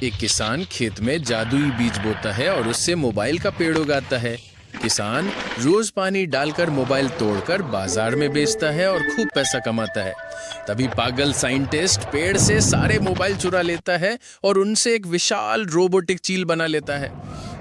एक किसान खेत में जादुई बीज बोता है और उससे मोबाइल का पेड़ उगाता है। किसान रोज पानी डालकर मोबाइल तोड़कर बाजार में बेचता है और खूब पैसा कमाता है। तभी पागल साइंटिस्ट पेड़ से सारे मोबाइल चुरा लेता है और उनसे एक विशाल रोबोटिक चील बना लेता है।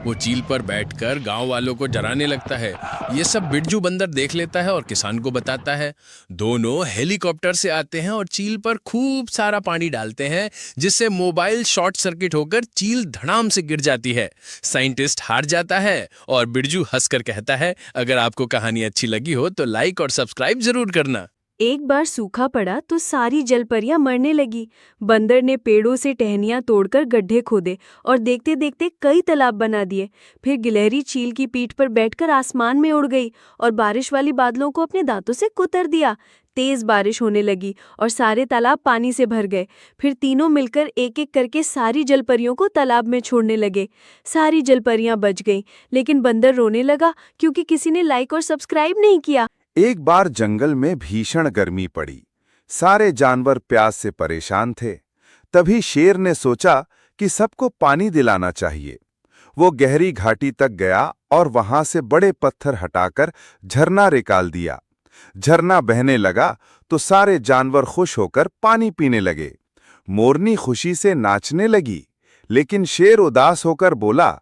वो चील पर बैठकर गांव वालों को डराने लगता है। ये सब बिरजू बंदर देख लेता है और किसान को बताता है। दोनों हेलीकॉप्टर से आते हैं और चील पर खूब सारा पानी डालते हैं, जिससे मोबाइल शॉर्ट सर्किट होकर चील धड़ाम से गिर जाती है। साइंटिस्ट हार जाता है और बिरजू हंसकर कहता है, अगर आपको कहानी अच्छी लगी हो तो लाइक और सब्सक्राइब जरूर करना। एक बार सूखा पड़ा तो सारी जलपरियां मरने लगी। बंदर ने पेड़ों से टहनियां तोड़कर गड्ढे खोदे और देखते देखते कई तालाब बना दिए। फिर गिलहरी चील की पीठ पर बैठकर आसमान में उड़ गई और बारिश वाली बादलों को अपने दांतों से कुतर दिया। तेज बारिश होने लगी और सारे तालाब पानी से भर गए। फिर तीनों मिलकर एक एक करके सारी जलपरियों को तालाब में छोड़ने लगे। सारी जलपरियां बच गईं, लेकिन बंदर रोने लगा क्योंकि किसी ने लाइक और सब्सक्राइब नहीं किया। एक बार जंगल में भीषण गर्मी पड़ी। सारे जानवर प्यास से परेशान थे। तभी शेर ने सोचा कि सबको पानी दिलाना चाहिए। वो गहरी घाटी तक गया और वहां से बड़े पत्थर हटाकर झरना निकाल दिया। झरना बहने लगा तो सारे जानवर खुश होकर पानी पीने लगे। मोरनी खुशी से नाचने लगी, लेकिन शेर उदास होकर बोला,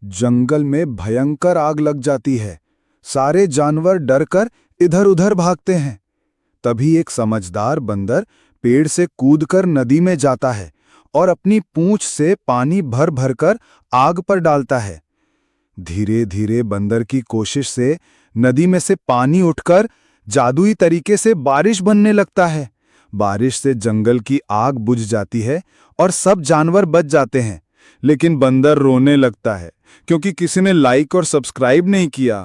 जंगल में भयंकर आग लग जाती है। सारे जानवर डरकर इधर-उधर भागते हैं। तभी एक समझदार बंदर पेड़ से कूदकर नदी में जाता है और अपनी पूंछ से पानी भर भरकर आग पर डालता है। धीरे-धीरे बंदर की कोशिश से नदी में से पानी उठकर जादुई तरीके से बारिश बनने लगता है। बारिश से जंगल की आग बुझ जाती है और सब जानवर बच जाते हैं। लेकिन बंदर रोने लगता है क्योंकि किसी ने लाइक और सब्सक्राइब नहीं किया।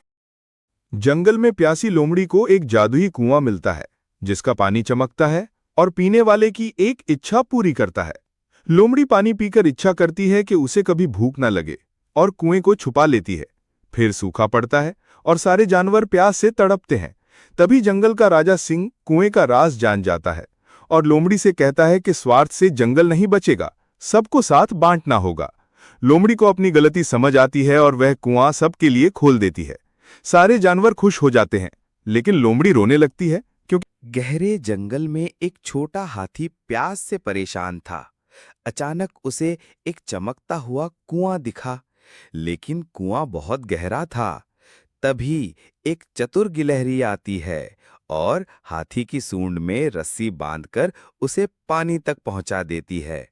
जंगल में प्यासी लोमड़ी को एक जादुई कुआं मिलता है, जिसका पानी चमकता है और पीने वाले की एक इच्छा पूरी करता है। लोमड़ी पानी पीकर इच्छा करती है कि उसे कभी भूख न लगे और कुएं को छुपा लेती है। फिर सूखा पड़ता है और सारे जानवर प्यास से तड़पते हैं। तभी जंगल का राजा सिंह कुएं का राज जान जाता है और लोमड़ी से कहता है कि स्वार्थ से जंगल नहीं बचेगा, सबको साथ बांटना होगा। लोमड़ी को अपनी गलती समझ आती है और वह कुआं सबके लिए खोल देती है। सारे जानवर खुश हो जाते हैं, लेकिन लोमड़ी रोने लगती है क्योंकि गहरे जंगल में एक छोटा हाथी प्यास से परेशान था। अचानक उसे एक चमकता हुआ कुआं दिखा, लेकिन कुआं बहुत गहरा था। तभी एक चतुर गिलहरी आती है और हाथी की सूंड में रस्सी बांधकर उसे पानी तक पहुंचा देती है।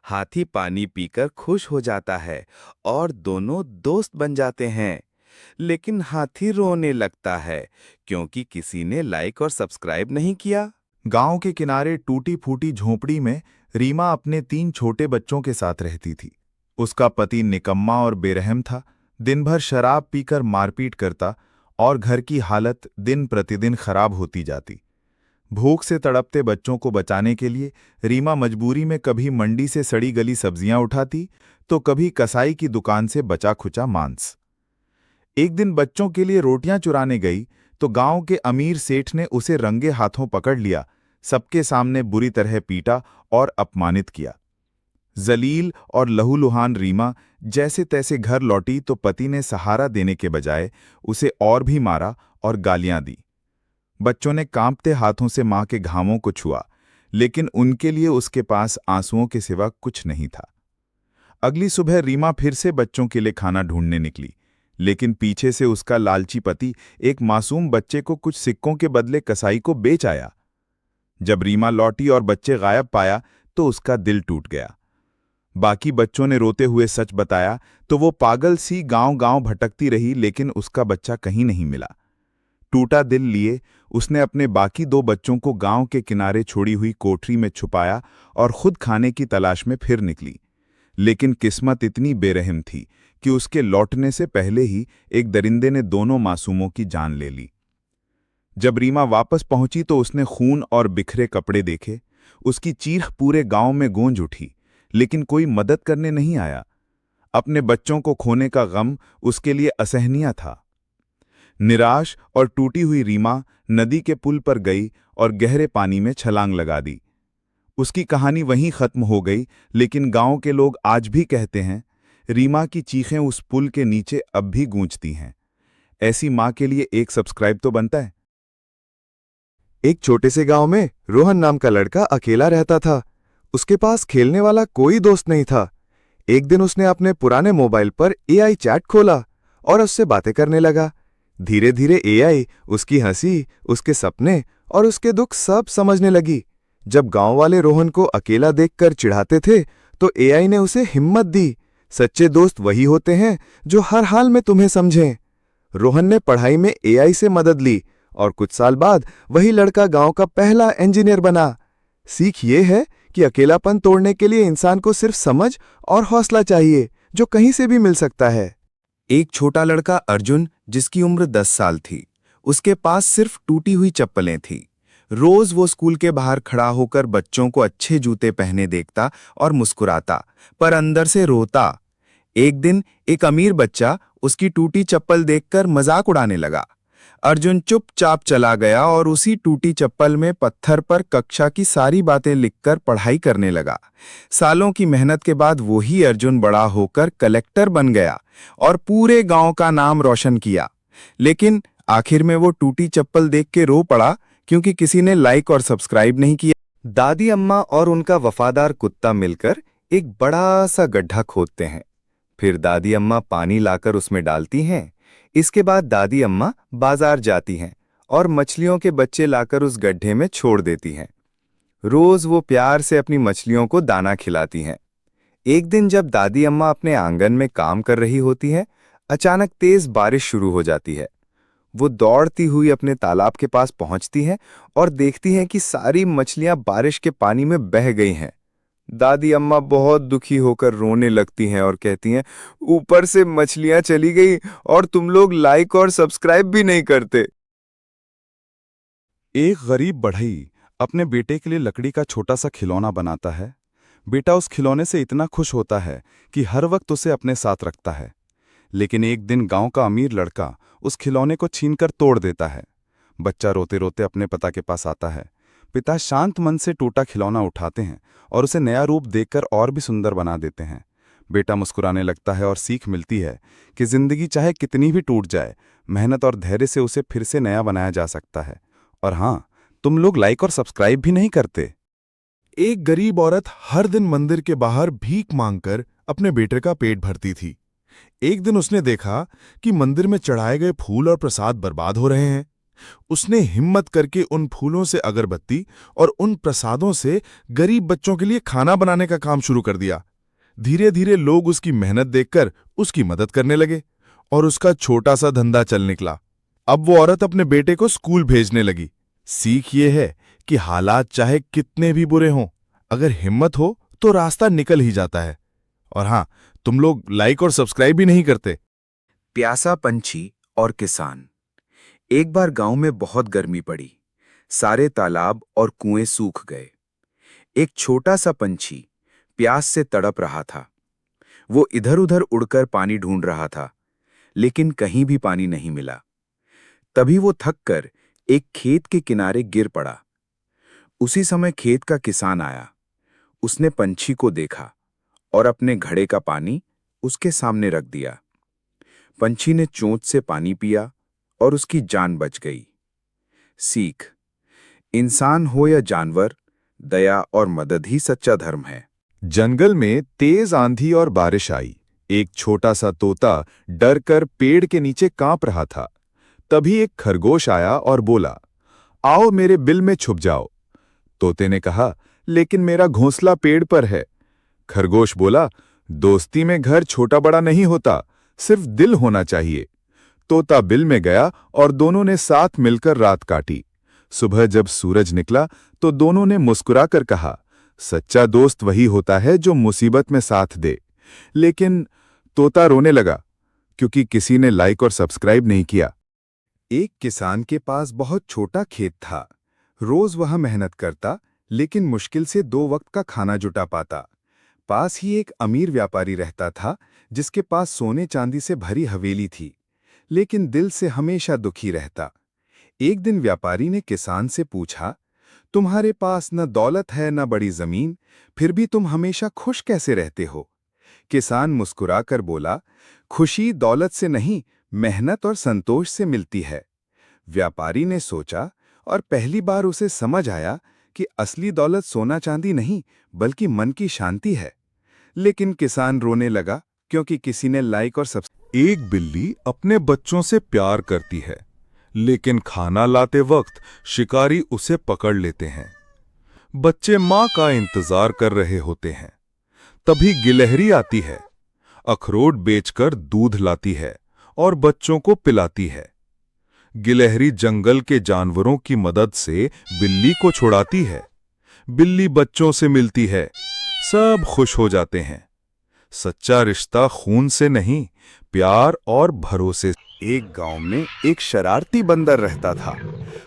हाथी पानी पीकर खुश हो जाता है और दोनों दोस्त बन जाते हैं। लेकिन हाथी रोने लगता है क्योंकि किसी ने लाइक और सब्सक्राइब नहीं किया। गांव के किनारे टूटी फूटी झोंपड़ी में रीमा अपने 3 छोटे बच्चों के साथ रहती थी। उसका पति निकम्मा और बेरहम था, दिन भर शराब पीकर मारपीट करता और घर की हालत दिन प्रतिदिन खराब होती जाती। भूख से तड़पते बच्चों को बचाने के लिए रीमा मजबूरी में कभी मंडी से सड़ी गली सब्जियां उठाती तो कभी कसाई की दुकान से बचा खुचा मांस। एक दिन बच्चों के लिए रोटियां चुराने गई तो गांव के अमीर सेठ ने उसे रंगे हाथों पकड़ लिया, सबके सामने बुरी तरह पीटा और अपमानित किया। जलील और लहूलुहान रीमा जैसे तैसे घर लौटी तो पति ने सहारा देने के बजाय उसे और भी मारा और गालियां दी। बच्चों ने कांपते हाथों से मां के घावों को छुआ, लेकिन उनके लिए उसके पास आंसुओं के सिवा कुछ नहीं था। अगली सुबह रीमा फिर से बच्चों के लिए खाना ढूंढने निकली, लेकिन पीछे से उसका लालची पति एक मासूम बच्चे को कुछ सिक्कों के बदले कसाई को बेच आया। जब रीमा लौटी और बच्चे गायब पाया तो उसका दिल टूट गया। बाकी बच्चों ने रोते हुए सच बताया तो वो पागल सी गांव-गांव भटकती रही, लेकिन उसका बच्चा कहीं नहीं मिला। टूटा दिल लिए उसने अपने बाकी 2 बच्चों को गांव के किनारे छोड़ी हुई कोठरी में छुपाया और खुद खाने की तलाश में फिर निकली। लेकिन किस्मत इतनी बेरहम थी कि उसके लौटने से पहले ही एक दरिंदे ने दोनों मासूमों की जान ले ली। जब रीमा वापस पहुंची तो उसने खून और बिखरे कपड़े देखे। उसकी चीख पूरे गांव में गूंज उठी, लेकिन कोई मदद करने नहीं आया। अपने बच्चों को खोने का गम उसके लिए असहनीय था। निराश और टूटी हुई रीमा नदी के पुल पर गई और गहरे पानी में छलांग लगा दी। उसकी कहानी वहीं खत्म हो गई, लेकिन गांव के लोग आज भी कहते हैं, रीमा की चीखें उस पुल के नीचे अब भी गूंजती हैं। ऐसी माँ के लिए एक सब्सक्राइब तो बनता है। एक छोटे से गांव में रोहन नाम का लड़का अकेला रहता था। उसके पास खेलने वाला कोई दोस्त नहीं था। एक दिन उसने अपने पुराने मोबाइल पर एआई चैट खोला और उससे बातें करने लगा। धीरे धीरे एआई उसकी हंसी, उसके सपने और उसके दुख सब समझने लगी। जब गांव वाले रोहन को अकेला देखकर चिढ़ाते थे, तो एआई ने उसे हिम्मत दी। सच्चे दोस्त वही होते हैं जो हर हाल में तुम्हें समझें। रोहन ने पढ़ाई में एआई से मदद ली और कुछ साल बाद वही लड़का गांव का पहला इंजीनियर बना। सीख ये है कि अकेलापन तोड़ने के लिए इंसान को सिर्फ समझ और हौसला चाहिए, जो कहीं से भी मिल सकता है। एक छोटा लड़का अर्जुन, जिसकी उम्र 10 साल थी, उसके पास सिर्फ टूटी हुई चप्पलें थीं। रोज वो स्कूल के बाहर खड़ा होकर बच्चों को अच्छे जूते पहने देखता और मुस्कुराता, पर अंदर से रोता। एक दिन एक अमीर बच्चा उसकी टूटी चप्पल देखकर मजाक उड़ाने लगा। अर्जुन चुपचाप चला गया और उसी टूटी चप्पल में पत्थर पर कक्षा की सारी बातें लिखकर पढ़ाई करने लगा। सालों की मेहनत के बाद वही अर्जुन बड़ा होकर कलेक्टर बन गया और पूरे गांव का नाम रोशन किया। लेकिन आखिर में वो टूटी चप्पल देख के रो पड़ा, क्योंकि किसी ने लाइक और सब्सक्राइब नहीं किया। दादी अम्मा और उनका वफादार कुत्ता मिलकर एक बड़ा सा गड्ढा खोदते हैं। फिर दादी अम्मा पानी लाकर उसमें डालती हैं। इसके बाद दादी अम्मा बाजार जाती हैं और मछलियों के बच्चे लाकर उस गड्ढे में छोड़ देती हैं। रोज वो प्यार से अपनी मछलियों को दाना खिलाती हैं। एक दिन जब दादी अम्मा अपने आंगन में काम कर रही होती हैं, अचानक तेज बारिश शुरू हो जाती है। वो दौड़ती हुई अपने तालाब के पास पहुंचती हैं और देखती हैं कि सारी मछलियां बारिश के पानी में बह गई हैं। दादी अम्मा बहुत दुखी होकर रोने लगती हैं और कहती हैं, ऊपर से मछलियां चली गई और तुम लोग लाइक और सब्सक्राइब भी नहीं करते। एक गरीब बढ़ई अपने बेटे के लिए लकड़ी का छोटा सा खिलौना बनाता है। बेटा उस खिलौने से इतना खुश होता है कि हर वक्त उसे अपने साथ रखता है। लेकिन एक दिन गांव का अमीर लड़का उस खिलौने को छीनकर तोड़ देता है। बच्चा रोते रोते अपने पिता के पास आता है। पिता शांत मन से टूटा खिलौना उठाते हैं और उसे नया रूप देकर और भी सुंदर बना देते हैं। बेटा मुस्कुराने लगता है और सीख मिलती है कि जिंदगी चाहे कितनी भी टूट जाए, मेहनत और धैर्य से उसे फिर से नया बनाया जा सकता है। और हाँ, तुम लोग लाइक और सब्सक्राइब भी नहीं करते। एक गरीब औरत हर दिन मंदिर के बाहर भीख मांगकर अपने बेटे का पेट भरती थी। एक दिन उसने देखा कि मंदिर में चढ़ाए गए फूल और प्रसाद बर्बाद हो रहे हैं। उसने हिम्मत करके उन फूलों से अगरबत्ती और उन प्रसादों से गरीब बच्चों के लिए खाना बनाने का काम शुरू कर दिया। धीरे धीरे लोग उसकी मेहनत देखकर उसकी मदद करने लगे और उसका छोटा सा धंधा चल निकला। अब वो औरत अपने बेटे को स्कूल भेजने लगी। सीख ये है कि हालात चाहे कितने भी बुरे हों, अगर हिम्मत हो तो रास्ता निकल ही जाता है। और हाँ, तुम लोग लाइक और सब्सक्राइब भी नहीं करते। प्यासा पंछी और किसान। एक बार गांव में बहुत गर्मी पड़ी। सारे तालाब और कुएं सूख गए। एक छोटा सा पंछी प्यास से तड़प रहा था। वो इधर-उधर उड़कर पानी ढूंढ रहा था, लेकिन कहीं भी पानी नहीं मिला। तभी वो थककर एक खेत के किनारे गिर पड़ा। उसी समय खेत का किसान आया। उसने पंछी को देखा और अपने घड़े का पानी उसके सामने रख दिया। पंछी ने चोंच से पानी पिया और उसकी जान बच गई। सीख: इंसान हो या जानवर, दया और मदद ही सच्चा धर्म है। जंगल में तेज आंधी और बारिश आई। एक छोटा सा तोता डरकर पेड़ के नीचे कांप रहा था। तभी एक खरगोश आया और बोला, आओ मेरे बिल में छुप जाओ। तोते ने कहा, लेकिन मेरा घोंसला पेड़ पर है। खरगोश बोला, दोस्ती में घर छोटा बड़ा नहीं होता, सिर्फ दिल होना चाहिए। तोता बिल में गया और दोनों ने साथ मिलकर रात काटी। सुबह जब सूरज निकला तो दोनों ने मुस्कुराकर कहा, सच्चा दोस्त वही होता है जो मुसीबत में साथ दे। लेकिन तोता रोने लगा, क्योंकि किसी ने लाइक और सब्सक्राइब नहीं किया। एक किसान के पास बहुत छोटा खेत था। रोज वह मेहनत करता, लेकिन मुश्किल से 2 वक्त का खाना जुटा पाता। पास ही एक अमीर व्यापारी रहता था, जिसके पास सोने चांदी से भरी हवेली थी, लेकिन दिल से हमेशा दुखी रहता। एक दिन व्यापारी ने किसान से पूछा, तुम्हारे पास न दौलत है न बड़ी जमीन, फिर भी तुम हमेशा खुश कैसे रहते हो? किसान मुस्कुराकर बोला, खुशी दौलत से नहीं, मेहनत और संतोष से मिलती है। व्यापारी ने सोचा और पहली बार उसे समझ आया कि असली दौलत सोना चांदी नहीं बल्कि मन की शांति है। लेकिन किसान रोने लगा क्योंकि किसी ने लाइक और सब्सक्राइब। एक बिल्ली अपने बच्चों से प्यार करती है, लेकिन खाना लाते वक्त शिकारी उसे पकड़ लेते हैं। बच्चे माँ का इंतजार कर रहे होते हैं। तभी गिलहरी आती है, अखरोट बेचकर दूध लाती है और बच्चों को पिलाती है। गिलहरी जंगल के जानवरों की मदद से बिल्ली को छुड़ाती है। बिल्ली बच्चों से मिलती है, सब खुश हो जाते हैं। सच्चा रिश्ता खून से नहीं, प्यार और भरोसे से। एक गांव में एक शरारती बंदर रहता था।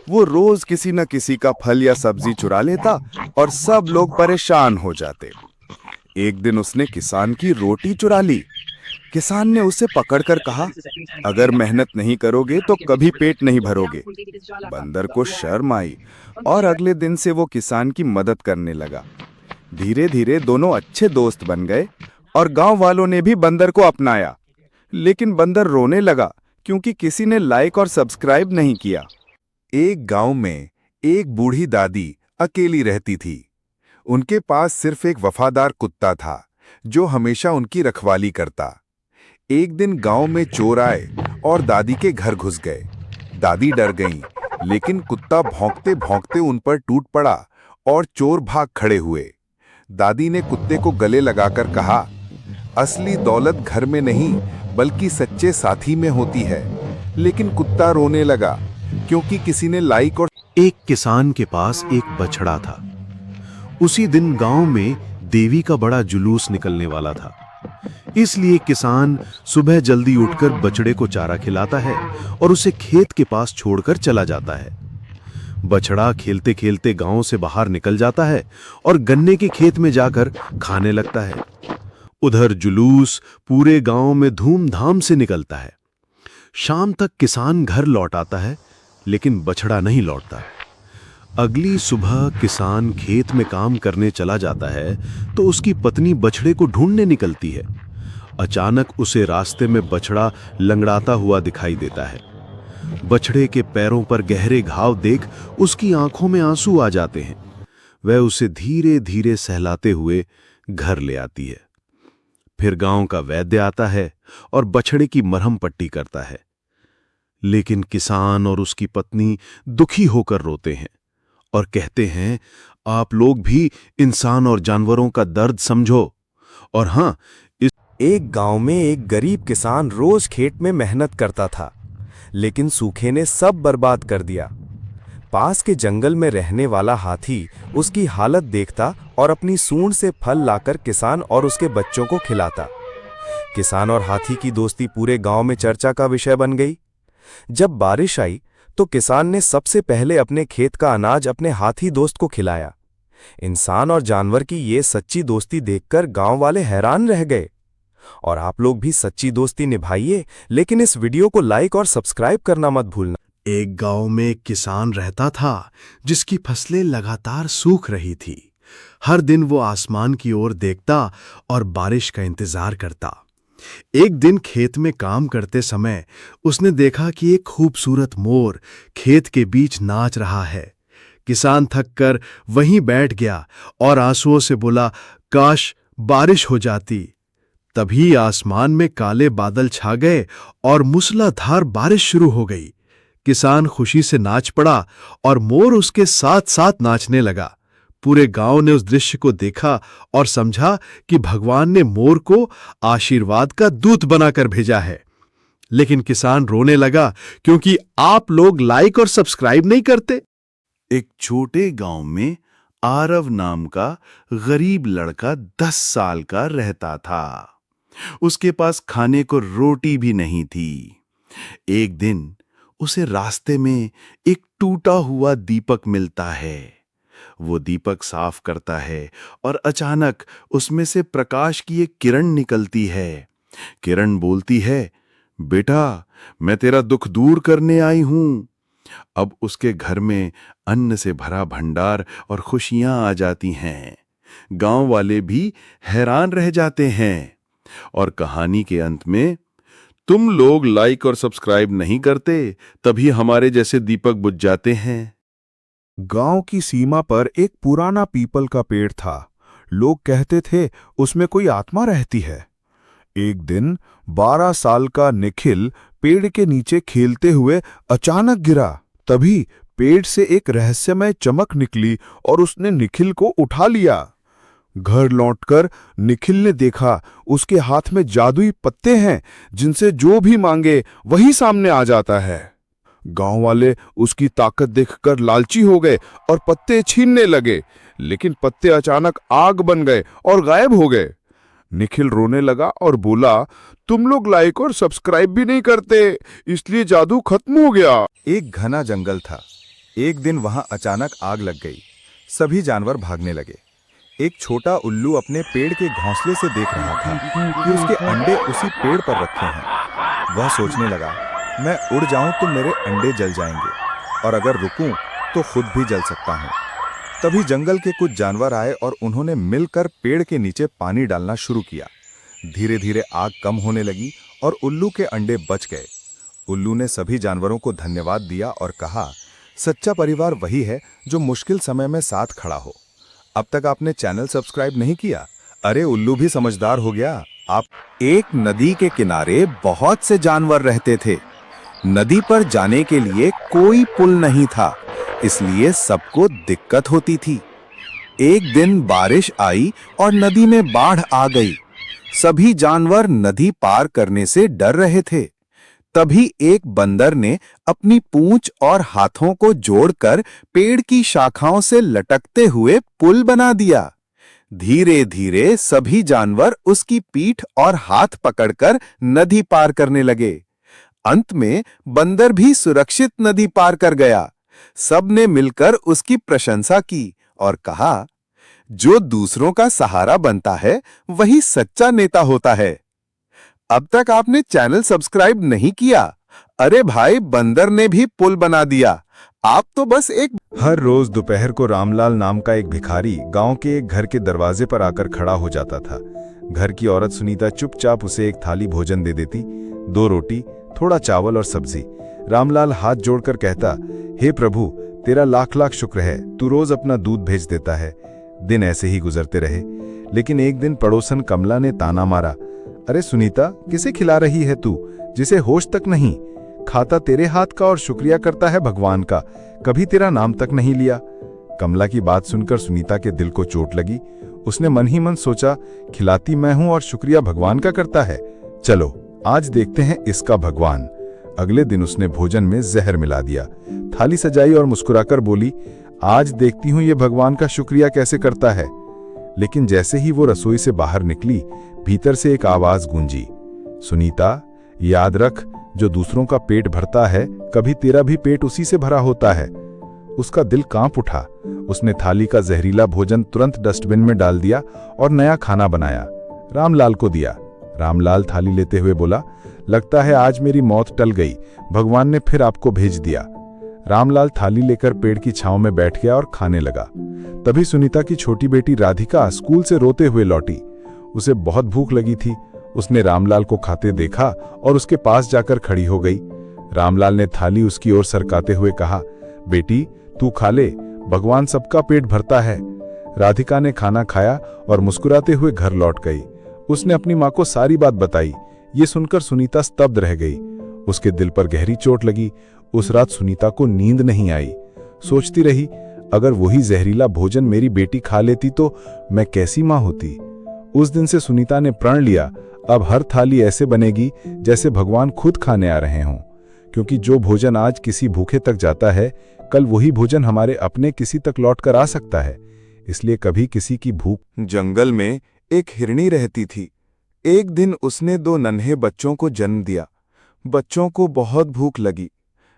वो रोज किसी न किसी का फल या सब्जी चुरा लेता और सब लोग परेशान हो जाते। एक दिन उसने किसान की रोटी चुरा ली। किसान ने उसे पकड़कर कहा, अगर मेहनत नहीं करोगे तो कभी पेट नहीं भरोगे। बंदर को शर्म आई और अगले दिन से वो किसान की मदद करने लगा। धीरे धीरे दोनों अच्छे दोस्त बन गए और गांव वालों ने भी बंदर को अपनाया। लेकिन बंदर रोने लगा क्योंकि किसी ने लाइक और सब्सक्राइब नहीं किया। एक गांव में एक बूढ़ी दादी अकेली रहती थी। उनके पास सिर्फ एक वफादार कुत्ता था जो हमेशा उनकी रखवाली करता। एक दिन गांव में चोर आए और दादी के घर घुस गए। दादी डर गईं, लेकिन कुत्ता भौंकते भौंकते उन पर टूट पड़ा और चोर भाग खड़े हुए। दादी ने कुत्ते को गले लगाकर कहा, असली दौलत घर में नहीं बल्कि सच्चे साथी में होती है। लेकिन कुत्ता रोने लगा क्योंकि किसी ने लाइक और एक किसान के पास एक बछड़ा था। उसी दिन गांव में देवी का बड़ा जुलूस निकलने वाला था। इसलिए किसान सुबह जल्दी उठकर बछड़े को चारा खिलाता है और उसे खेत के पास छोड़कर चला जाता है। बछड़ा खेलते खेलते गांव से बाहर निकल जाता है और गन्ने के खेत में जाकर खाने लगता है। उधर जुलूस पूरे गांव में धूमधाम से निकलता है। शाम तक किसान घर लौट आता है, लेकिन बछड़ा नहीं लौटता। अगली सुबह किसान खेत में काम करने चला जाता है तो उसकी पत्नी बछड़े को ढूंढने निकलती है। अचानक उसे रास्ते में बछड़ा लंगड़ाता हुआ दिखाई देता है। बछड़े के पैरों पर गहरे घाव देख उसकी आंखों में आंसू आ जाते हैं। वह उसे धीरे धीरे सहलाते हुए घर ले आती है। फिर गांव का वैद्य आता है और बछड़े की मरहम पट्टी करता है। लेकिन किसान और उसकी पत्नी दुखी होकर रोते हैं और कहते हैं, आप लोग भी इंसान और जानवरों का दर्द समझो। और हां, एक गांव में एक गरीब किसान रोज खेत में मेहनत करता था, लेकिन सूखे ने सब बर्बाद कर दिया। पास के जंगल में रहने वाला हाथी उसकी हालत देखता और अपनी सूंड से फल लाकर किसान और उसके बच्चों को खिलाता। किसान और हाथी की दोस्ती पूरे गांव में चर्चा का विषय बन गई। जब बारिश आई तो किसान ने सबसे पहले अपने खेत का अनाज अपने हाथी दोस्त को खिलाया। इंसान और जानवर की ये सच्ची दोस्ती देखकर गांव वाले हैरान रह गए। और आप लोग भी सच्ची दोस्ती निभाइए, लेकिन इस वीडियो को लाइक और सब्सक्राइब करना मत भूलना। एक गांव में एक किसान रहता था जिसकी फसलें लगातार सूख रही थी। हर दिन वो आसमान की ओर देखता और बारिश का इंतजार करता। एक दिन खेत में काम करते समय उसने देखा कि एक खूबसूरत मोर खेत के बीच नाच रहा है। किसान थककर वहीं बैठ गया और आंसुओं से बोला, काश बारिश हो जाती। तभी आसमान में काले बादल छा गए और मूसलाधार बारिश शुरू हो गई। किसान खुशी से नाच पड़ा और मोर उसके साथ साथ नाचने लगा। पूरे गांव ने उस दृश्य को देखा और समझा कि भगवान ने मोर को आशीर्वाद का दूत बनाकर भेजा है। लेकिन किसान रोने लगा क्योंकि आप लोग लाइक और सब्सक्राइब नहीं करते। एक छोटे गांव में आरव नाम का गरीब लड़का 10 साल का रहता था। उसके पास खाने को रोटी भी नहीं थी। एक दिन उसे रास्ते में एक टूटा हुआ दीपक मिलता है। वो दीपक साफ करता है और अचानक उसमें से प्रकाश की एक किरण निकलती है। किरण बोलती है, बेटा, मैं तेरा दुख दूर करने आई हूं। अब उसके घर में अन्न से भरा भंडार और खुशियां आ जाती हैं। गांव वाले भी हैरान रह जाते हैं। और कहानी के अंत में, तुम लोग लाइक और सब्सक्राइब नहीं करते, तभी हमारे जैसे दीपक बुझ जाते हैं। गांव की सीमा पर एक पुराना पीपल का पेड़ था। लोग कहते थे उसमें कोई आत्मा रहती है। एक दिन 12 साल का निखिल पेड़ के नीचे खेलते हुए अचानक गिरा। तभी पेड़ से एक रहस्यमय चमक निकली और उसने निखिल को उठा लिया। घर लौटकर निखिल ने देखा उसके हाथ में जादुई पत्ते हैं, जिनसे जो भी मांगे वही सामने आ जाता है। गांव वाले उसकी ताकत देखकर लालची हो गए और पत्ते छीनने लगे, लेकिन पत्ते अचानक आग बन गए और गायब हो गए। निखिल रोने लगा और बोला, तुम लोग लाइक और सब्सक्राइब भी नहीं करते, इसलिए जादू खत्म हो गया। एक घना जंगल था। एक दिन वहां अचानक आग लग गई। सभी जानवर भागने लगे। एक छोटा उल्लू अपने पेड़ के घोंसले से देख रहा था कि उसके अंडे उसी पेड़ पर रखे हैं। वह सोचने लगा, मैं उड़ जाऊं तो मेरे अंडे जल जाएंगे, और अगर रुकूं तो खुद भी जल सकता हूं। तभी जंगल के कुछ जानवर आए और उन्होंने मिलकर पेड़ के नीचे पानी डालना शुरू किया। धीरे धीरे आग कम होने लगी और उल्लू के अंडे बच गए। उल्लू ने सभी जानवरों को धन्यवाद दिया और कहा, सच्चा परिवार वही है जो मुश्किल समय में साथ खड़ा हो। अब तक आपने चैनल सब्सक्राइब नहीं किया? अरे उल्लू भी समझदार हो गया। आप एक नदी के किनारे बहुत से जानवर रहते थे। नदी पर जाने के लिए कोई पुल नहीं था, इसलिए सबको दिक्कत होती थी। एक दिन बारिश आई और नदी में बाढ़ आ गई। सभी जानवर नदी पार करने से डर रहे थे। तभी एक बंदर ने अपनी पूंछ और हाथों को जोड़कर पेड़ की शाखाओं से लटकते हुए पुल बना दिया। धीरे धीरे सभी जानवर उसकी पीठ और हाथ पकड़कर नदी पार करने लगे। अंत में बंदर भी सुरक्षित नदी पार कर गया। सबने मिलकर उसकी प्रशंसा की और कहा, जो दूसरों का सहारा बनता है वही सच्चा नेता होता है। अब तक आपने चैनल सब्सक्राइब नहीं किया? अरे भाई, बंदर ने भी पुल बना दिया, आप तो बस एक। हर रोज दोपहर को रामलाल नाम का एक भिखारी गांव के एक घर के दरवाजे पर आकर खड़ा हो जाता था। घर की औरत सुनीता चुपचाप उसे एक थाली भोजन दे देती, 2 रोटी, थोड़ा चावल और सब्जी। रामलाल हाथ जोड़कर कहता, हे प्रभु, तेरा लाख लाख शुक्र है, तू रोज अपना दूध भेज देता है। दिन ऐसे ही गुजरते रहे, लेकिन एक दिन पड़ोसन कमला ने ताना मारा, अरे सुनीता, किसे खिला रही है तू, जिसे होश तक नहीं? खाता तेरे हाथ का और शुक्रिया करता है भगवान का, कभी तेरा नाम तक नहीं लिया। कमला की बात सुनकर सुनीता के दिल को चोट लगी। उसने मन ही मन सोचा, खिलाती मैं हूं और शुक्रिया भगवान का करता है, चलो आज देखते हैं इसका भगवान। अगले दिन उसने भोजन में जहर मिला दिया। थाली सजाई और मुस्कुराकर बोली, आज देखती हूं ये भगवान का शुक्रिया कैसे करता है। लेकिन जैसे ही वो रसोई से बाहर निकली, भीतर से एक आवाज गूंजी, सुनीता, याद रख, जो दूसरों का पेट भरता है, कभी तेरा भी पेट उसी से भरा होता है। उसका दिल कांप उठा। उसने थाली का जहरीला भोजन तुरंत डस्टबिन में डाल दिया और नया खाना बनाया, रामलाल को दिया। रामलाल थाली लेते हुए बोला, लगता है आज मेरी मौत टल गई, भगवान ने फिर आपको भेज दिया। रामलाल थाली लेकर पेड़ की छांव में बैठ गया और खाने लगा। तभी सुनीता की छोटी बेटी राधिका स्कूल से रोते हुए लौटी। उसे बहुत भूख लगी थी। उसने रामलाल को खाते देखा और उसके पास जाकर खड़ी हो गई। रामलाल ने थाली उसकी ओर सरकाते हुए कहा, बेटी तू खा ले, भगवान सबका पेट भरता है। राधिका ने खाना खाया और मुस्कुराते हुए घर लौट गई। उसने अपनी माँ को सारी बात बताई। ये सुनकर सुनीता स्तब्ध रह गई। उसके दिल पर गहरी चोट लगी। उस रात सुनीता को नींद नहीं आई। सोचती रही, अगर वही जहरीला भोजन मेरी बेटी खा लेती तो मैं कैसी माँ होती। उस दिन से सुनीता ने प्रण लिया, अब हर थाली ऐसे बनेगी जैसे भगवान खुद खाने आ रहे हों, क्योंकि जो भोजन आज किसी भूखे तक जाता है, कल वही भोजन हमारे अपने किसी तक लौट कर आ सकता है। इसलिए कभी किसी की भूख। जंगल में एक हिरनी रहती थी। एक दिन उसने 2 नन्हे बच्चों को जन्म दिया। बच्चों को बहुत भूख लगी,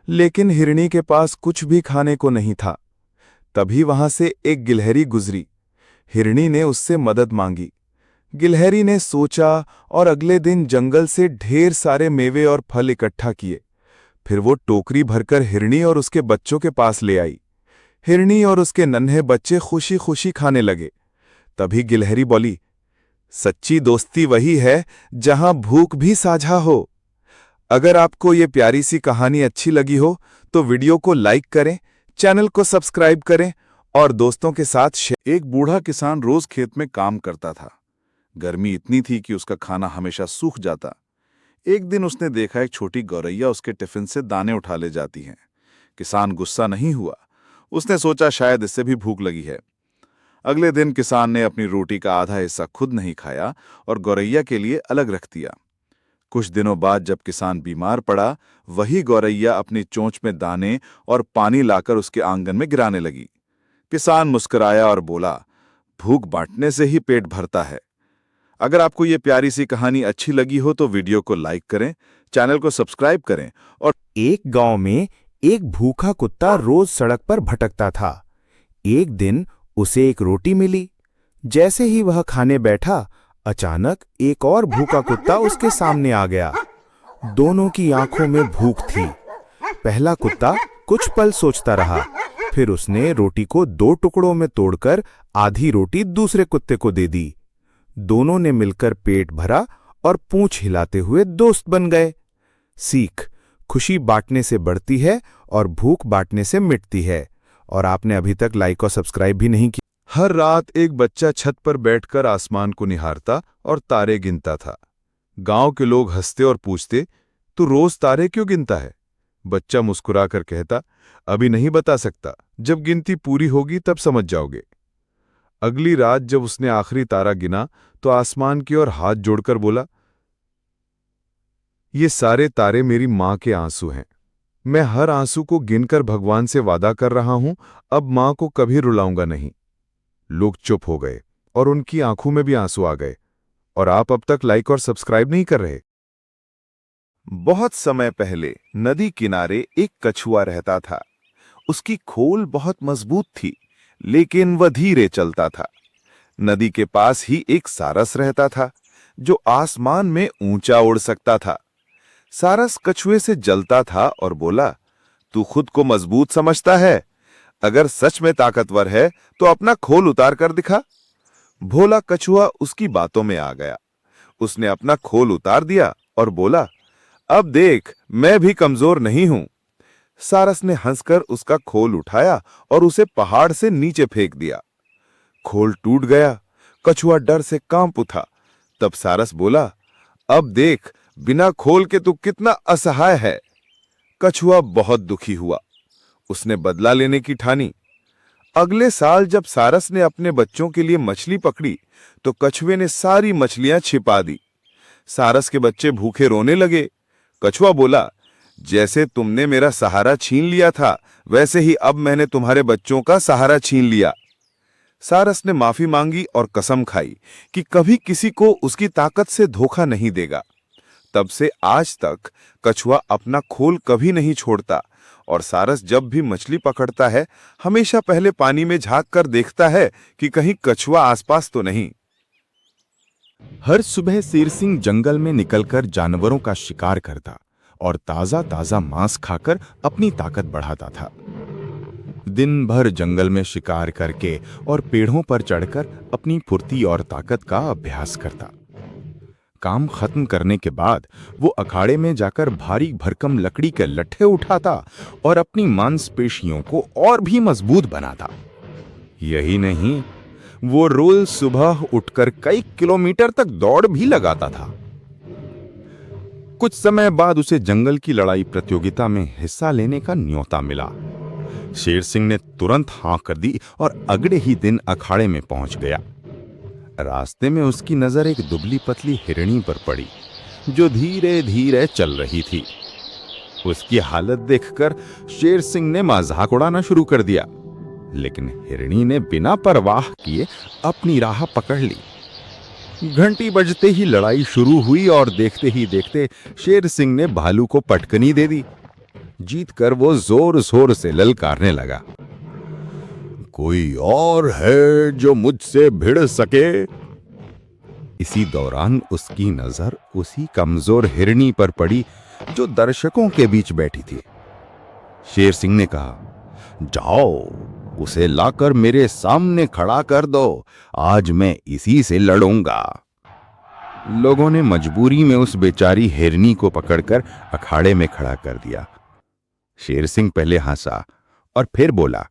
लेकिन हिरनी के पास कुछ भी खाने को नहीं था। तभी वहां से एक गिलहरी गुजरी। हिरनी ने उससे मदद मांगी। गिलहरी ने सोचा और अगले दिन जंगल से ढेर सारे मेवे और फल इकट्ठा किए। फिर वो टोकरी भरकर हिरनी और उसके बच्चों के पास ले आई। हिरनी और उसके नन्हे बच्चे खुशी खुशी खाने लगे। तभी गिलहरी बोली, सच्ची दोस्ती वही है जहां भूख भी साझा हो। अगर आपको ये प्यारी सी कहानी अच्छी लगी हो तो वीडियो को लाइक करें, चैनल को सब्सक्राइब करें और दोस्तों के साथ शेयर। एक बूढ़ा किसान रोज खेत में काम करता था। गर्मी इतनी थी कि उसका खाना हमेशा सूख जाता। एक दिन उसने देखा एक छोटी गौरैया उसके टिफिन से दाने उठा ले जाती है। किसान गुस्सा नहीं हुआ। उसने सोचा शायद इससे भी भूख लगी है। अगले दिन किसान ने अपनी रोटी का आधा हिस्सा खुद नहीं खाया और गौरैया के लिए अलग रख दिया। कुछ दिनों बाद जब किसान बीमार पड़ा, वही गौरैया अपनी चोंच में दाने और पानी लाकर उसके आंगन में गिराने लगी। किसान मुस्कुराया और बोला, भूख बांटने से ही पेट भरता है। अगर आपको ये प्यारी सी कहानी अच्छी लगी हो तो वीडियो को लाइक करें, चैनल को सब्सक्राइब करें और एक गांव में एक भूखा कुत्ता रोज सड़क पर भटकता था। एक दिन उसे एक रोटी मिली। जैसे ही वह खाने बैठा, अचानक एक और भूखा कुत्ता उसके सामने आ गया। दोनों की आंखों में भूख थी। पहला कुत्ता कुछ पल सोचता रहा, फिर उसने रोटी को 2 टुकड़ों में तोड़कर आधी रोटी दूसरे कुत्ते को दे दी। दोनों ने मिलकर पेट भरा और पूंछ हिलाते हुए दोस्त बन गए। सीख: खुशी बांटने से बढ़ती है और भूख बांटने से मिटती है। और आपने अभी तक लाइक और सब्सक्राइब भी नहीं किया। हर रात एक बच्चा छत पर बैठकर आसमान को निहारता और तारे गिनता था। गांव के लोग हंसते और पूछते, तू रोज तारे क्यों गिनता है? बच्चा मुस्कुराकर कहता, अभी नहीं बता सकता, जब गिनती पूरी होगी तब समझ जाओगे। अगली रात जब उसने आखिरी तारा गिना तो आसमान की ओर हाथ जोड़कर बोला, ये सारे तारे मेरी मां के आंसू हैं। मैं हर आंसू को गिनकर भगवान से वादा कर रहा हूं, अब मां को कभी रुलाऊंगा नहीं। लोग चुप हो गए और उनकी आंखों में भी आंसू आ गए। और आप अब तक लाइक और सब्सक्राइब नहीं कर रहे। बहुत समय पहले नदी किनारे एक कछुआ रहता था। उसकी खोल बहुत मजबूत थी, लेकिन वह धीरे चलता था। नदी के पास ही एक सारस रहता था, जो आसमान में ऊंचा उड़ सकता था। सारस कछुए से जलता था और बोला, तू खुद को मजबूत समझता है? अगर सच में ताकतवर है तो अपना खोल उतार कर दिखा। भोला कछुआ उसकी बातों में आ गया। उसने अपना खोल उतार दिया और बोला, अब देख, मैं भी कमजोर नहीं हूं। सारस ने हंसकर उसका खोल उठाया और उसे पहाड़ से नीचे फेंक दिया। खोल टूट गया। कछुआ डर से कांप उठा। तब सारस बोला, अब देख, बिना खोल के तू कितना असहाय है। कछुआ बहुत दुखी हुआ। उसने बदला लेने की ठानी। अगले साल जब सारस ने अपने बच्चों के लिए मछली पकड़ी तो कछुए ने सारी मछलियां छिपा दी। सारस के बच्चे भूखे रोने लगे। कछुआ बोला, जैसे तुमने मेरा सहारा छीन लिया था, वैसे ही अब मैंने तुम्हारे बच्चों का सहारा छीन लिया। सारस ने माफी मांगी और कसम खाई कि कभी किसी को उसकी ताकत से धोखा नहीं देगा। तब से आज तक कछुआ अपना खोल कभी नहीं छोड़ता और सारस जब भी मछली पकड़ता है, हमेशा पहले पानी में झांक कर देखता है कि कहीं कछुआ आसपास तो नहीं। हर सुबह शेर सिंह जंगल में निकलकर जानवरों का शिकार करता और ताजा ताजा मांस खाकर अपनी ताकत बढ़ाता था। दिन भर जंगल में शिकार करके और पेड़ों पर चढ़कर अपनी फुर्ती और ताकत का अभ्यास करता। काम खत्म करने के बाद वो अखाड़े में जाकर भारी भरकम लकड़ी के लट्ठे उठाता और अपनी मांसपेशियों को और भी मजबूत बनाता। यही नहीं, वो रोज सुबह उठकर कई किलोमीटर तक दौड़ भी लगाता था। कुछ समय बाद उसे जंगल की लड़ाई प्रतियोगिता में हिस्सा लेने का न्योता मिला। शेर सिंह ने तुरंत हाँ कर दी और अगले ही दिन अखाड़े में पहुंच गया। रास्ते में उसकी नजर एक दुबली पतली हिरनी पर पड़ी, जो धीरे धीरे चल रही थी। उसकी हालत देखकर शेर सिंह ने मजाक उड़ाना शुरू कर दिया, लेकिन हिरनी ने बिना परवाह किए अपनी राह पकड़ ली। घंटी बजते ही लड़ाई शुरू हुई और देखते ही देखते शेर सिंह ने भालू को पटकनी दे दी। जीतकर वो जोर जोर से ललकारने लगा, कोई और है जो मुझसे भिड़ सके? इसी दौरान उसकी नजर उसी कमजोर हिरनी पर पड़ी जो दर्शकों के बीच बैठी थी। शेर सिंह ने कहा, जाओ उसे लाकर मेरे सामने खड़ा कर दो, आज मैं इसी से लड़ूंगा। लोगों ने मजबूरी में उस बेचारी हिरनी को पकड़कर अखाड़े में खड़ा कर दिया। शेर सिंह पहले हंसा और फिर बोला,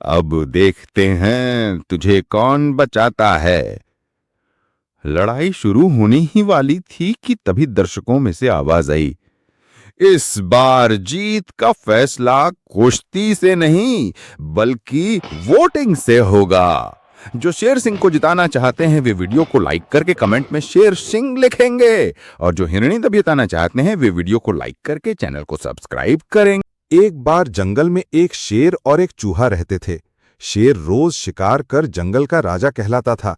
अब देखते हैं तुझे कौन बचाता है। लड़ाई शुरू होने ही वाली थी कि तभी दर्शकों में से आवाज आई, इस बार जीत का फैसला कुश्ती से नहीं बल्कि वोटिंग से होगा। जो शेर सिंह को जिताना चाहते हैं वे वीडियो को लाइक करके कमेंट में शेर सिंह लिखेंगे, और जो हिरनी तब जिताना चाहते हैं वे वीडियो को लाइक करके चैनल को सब्सक्राइब करेंगे। एक बार जंगल में एक शेर और एक चूहा रहते थे। शेर रोज शिकार कर जंगल का राजा कहलाता था।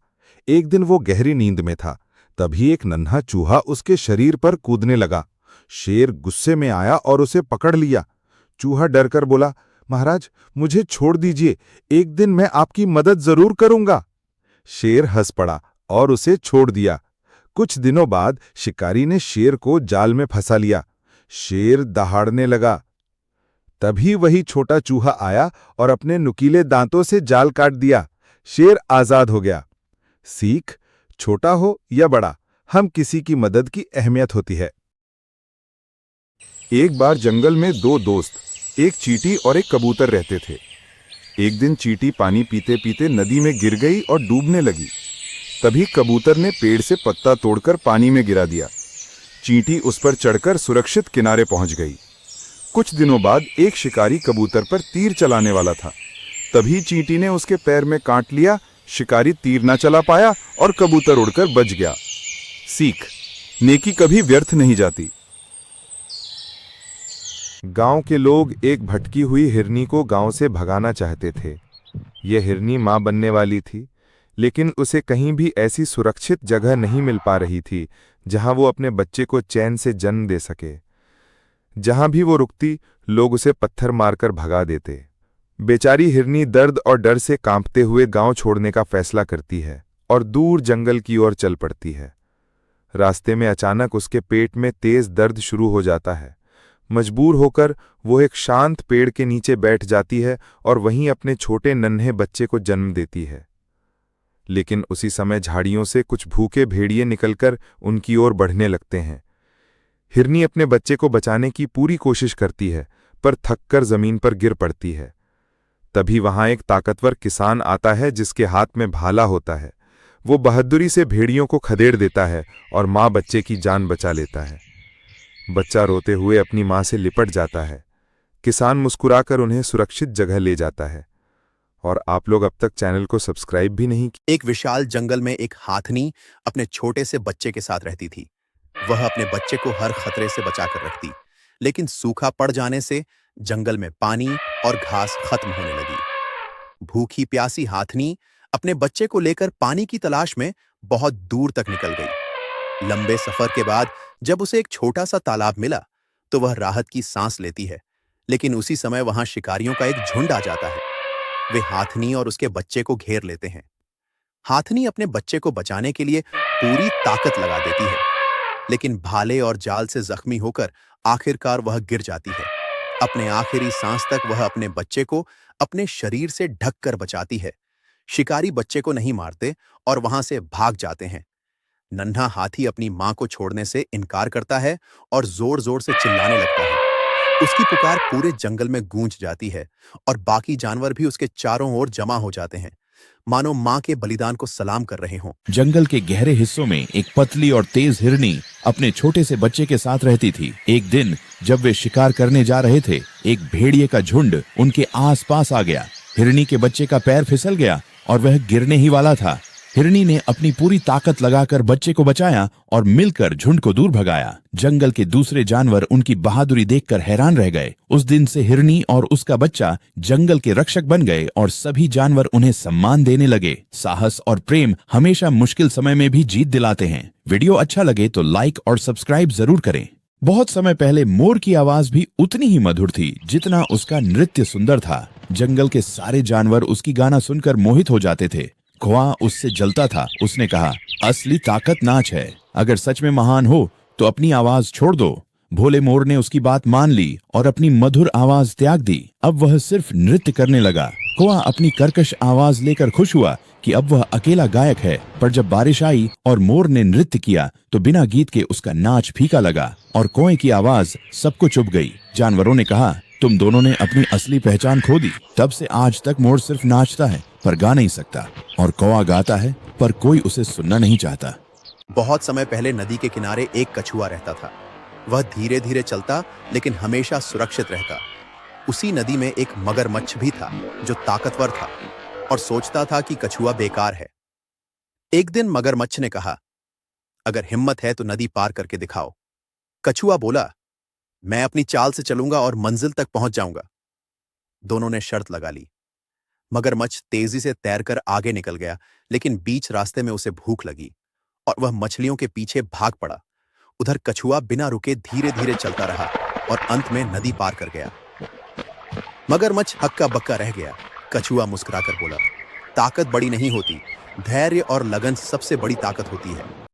एक दिन वो गहरी नींद में था, तभी एक नन्हा चूहा उसके शरीर पर कूदने लगा। शेर गुस्से में आया और उसे पकड़ लिया। चूहा डरकर बोला, महाराज मुझे छोड़ दीजिए, एक दिन मैं आपकी मदद जरूर करूंगा। शेर हंस पड़ा और उसे छोड़ दिया। कुछ दिनों बाद शिकारी ने शेर को जाल में फंसा लिया। शेर दहाड़ने लगा। तभी वही छोटा चूहा आया और अपने नुकीले दांतों से जाल काट दिया। शेर आजाद हो गया। सीख, छोटा हो या बड़ा, हम किसी की मदद की अहमियत होती है। एक बार जंगल में दो दोस्त, एक चींटी और एक कबूतर रहते थे। एक दिन चींटी पानी पीते पीते नदी में गिर गई और डूबने लगी। तभी कबूतर ने पेड़ से पत्ता तोड़कर पानी में गिरा दिया। चींटी उस पर चढ़कर सुरक्षित किनारे पहुंच गई। कुछ दिनों बाद एक शिकारी कबूतर पर तीर चलाने वाला था। तभी चींटी ने उसके पैर में काट लिया। शिकारी तीर न चला पाया और कबूतर उड़कर बच गया। सीख, नेकी कभी व्यर्थ नहीं जाती। गांव के लोग एक भटकी हुई हिरनी को गांव से भगाना चाहते थे। यह हिरनी मां बनने वाली थी, लेकिन उसे कहीं भी ऐसी सुरक्षित जगह नहीं मिल पा रही थी जहां वो अपने बच्चे को चैन से जन्म दे सके। जहां भी वो रुकती, लोग उसे पत्थर मारकर भगा देते। बेचारी हिरनी दर्द और डर से कांपते हुए गांव छोड़ने का फैसला करती है और दूर जंगल की ओर चल पड़ती है। रास्ते में अचानक उसके पेट में तेज दर्द शुरू हो जाता है। मजबूर होकर वो एक शांत पेड़ के नीचे बैठ जाती है और वहीं अपने छोटे नन्हे बच्चे को जन्म देती है। लेकिन उसी समय झाड़ियों से कुछ भूखे भेड़िए निकलकर उनकी ओर बढ़ने लगते हैं। हिरनी अपने बच्चे को बचाने की पूरी कोशिश करती है, पर थककर जमीन पर गिर पड़ती है। तभी वहां एक ताकतवर किसान आता है जिसके हाथ में भाला होता है। वो बहादुरी से भेड़ियों को खदेड़ देता है और मां बच्चे की जान बचा लेता है। बच्चा रोते हुए अपनी मां से लिपट जाता है। किसान मुस्कुराकर उन्हें सुरक्षित जगह ले जाता है। और आप लोग अब तक चैनल को सब्सक्राइब भी नहीं किया। एक विशाल जंगल में एक हाथनी अपने छोटे से बच्चे के साथ रहती थी। वह अपने बच्चे को हर खतरे से बचाकर रखती, लेकिन सूखा पड़ जाने से जंगल में पानी और घास खत्म होने लगी। भूखी प्यासी हाथनी अपने बच्चे को लेकर पानी की तलाश में बहुत दूर तक निकल गई। लंबे सफर के बाद जब उसे एक छोटा सा तालाब मिला तो वह राहत की सांस लेती है, लेकिन उसी समय वहां शिकारियों का एक झुंड आ जाता है। वे हाथनी और उसके बच्चे को घेर लेते हैं। हाथनी अपने बच्चे को बचाने के लिए पूरी ताकत लगा देती है, लेकिन भाले और जाल से जख्मी होकर आखिरकार वह गिर जाती है। अपने आखिरी सांस तक वह अपने बच्चे को अपने शरीर से ढककर बचाती है। शिकारी बच्चे को नहीं मारते और वहां से भाग जाते हैं। नन्हा हाथी अपनी मां को छोड़ने से इनकार करता है और जोर जोर से चिल्लाने लगता है। उसकी पुकार पूरे जंगल में गूंज जाती है और बाकी जानवर भी उसके चारों ओर जमा हो जाते हैं, मानो मां के बलिदान को सलाम कर रहे हों। जंगल के गहरे हिस्सों में एक पतली और तेज हिरनी अपने छोटे से बच्चे के साथ रहती थी। एक दिन जब वे शिकार करने जा रहे थे, एक भेड़िए का झुंड उनके आसपास आ गया। हिरनी के बच्चे का पैर फिसल गया और वह गिरने ही वाला था। हिरनी ने अपनी पूरी ताकत लगाकर बच्चे को बचाया और मिलकर झुंड को दूर भगाया। जंगल के दूसरे जानवर उनकी बहादुरी देखकर हैरान रह गए। उस दिन से हिरनी और उसका बच्चा जंगल के रक्षक बन गए और सभी जानवर उन्हें सम्मान देने लगे। साहस और प्रेम हमेशा मुश्किल समय में भी जीत दिलाते हैं। वीडियो अच्छा लगे तो लाइक और सब्सक्राइब जरूर करें। बहुत समय पहले मोर की आवाज भी उतनी ही मधुर थी जितना उसका नृत्य सुंदर था। जंगल के सारे जानवर उसकी गाना सुनकर मोहित हो जाते थे। कौवा उससे जलता था। उसने कहा, असली ताकत नाच है। अगर सच में महान हो तो अपनी आवाज छोड़ दो। भोले मोर ने उसकी बात मान ली और अपनी मधुर आवाज त्याग दी। अब वह सिर्फ नृत्य करने लगा। कौआ अपनी कर्कश आवाज लेकर खुश हुआ कि अब वह अकेला गायक है, पर जब बारिश आई और मोर ने नृत्य किया तो बिना गीत के उसका नाच फीका लगा और कौए की आवाज सबको चुभ गई। जानवरों ने कहा, तुम दोनों ने अपनी असली पहचान खो दी। तब से आज तक मोर सिर्फ नाचता है पर गा नहीं सकता, और कौआ गाता है पर कोई उसे सुनना नहीं चाहता। बहुत समय पहले नदी के किनारे एक कछुआ रहता था। वह धीरे धीरे चलता लेकिन हमेशा सुरक्षित रहता। उसी नदी में एक मगरमच्छ भी था जो ताकतवर था और सोचता था कि कछुआ बेकार है। एक दिन मगरमच्छ ने कहा, अगर हिम्मत है तो नदी पार करके दिखाओ। कछुआ बोला, मैं अपनी चाल से चलूंगा और मंजिल तक पहुंच जाऊंगा। दोनों ने शर्त लगा ली। मगरमच्छ तेजी से तैरकर आगे निकल गया, लेकिन बीच रास्ते में उसे भूख लगी और वह मछलियों के पीछे भाग पड़ा। उधर कछुआ बिना रुके धीरे धीरे चलता रहा और अंत में नदी पार कर गया। मगरमच्छ हक्का बक्का रह गया। कछुआ मुस्कुराकर बोला, ताकत बड़ी नहीं होती, धैर्य और लगन सबसे बड़ी ताकत होती है।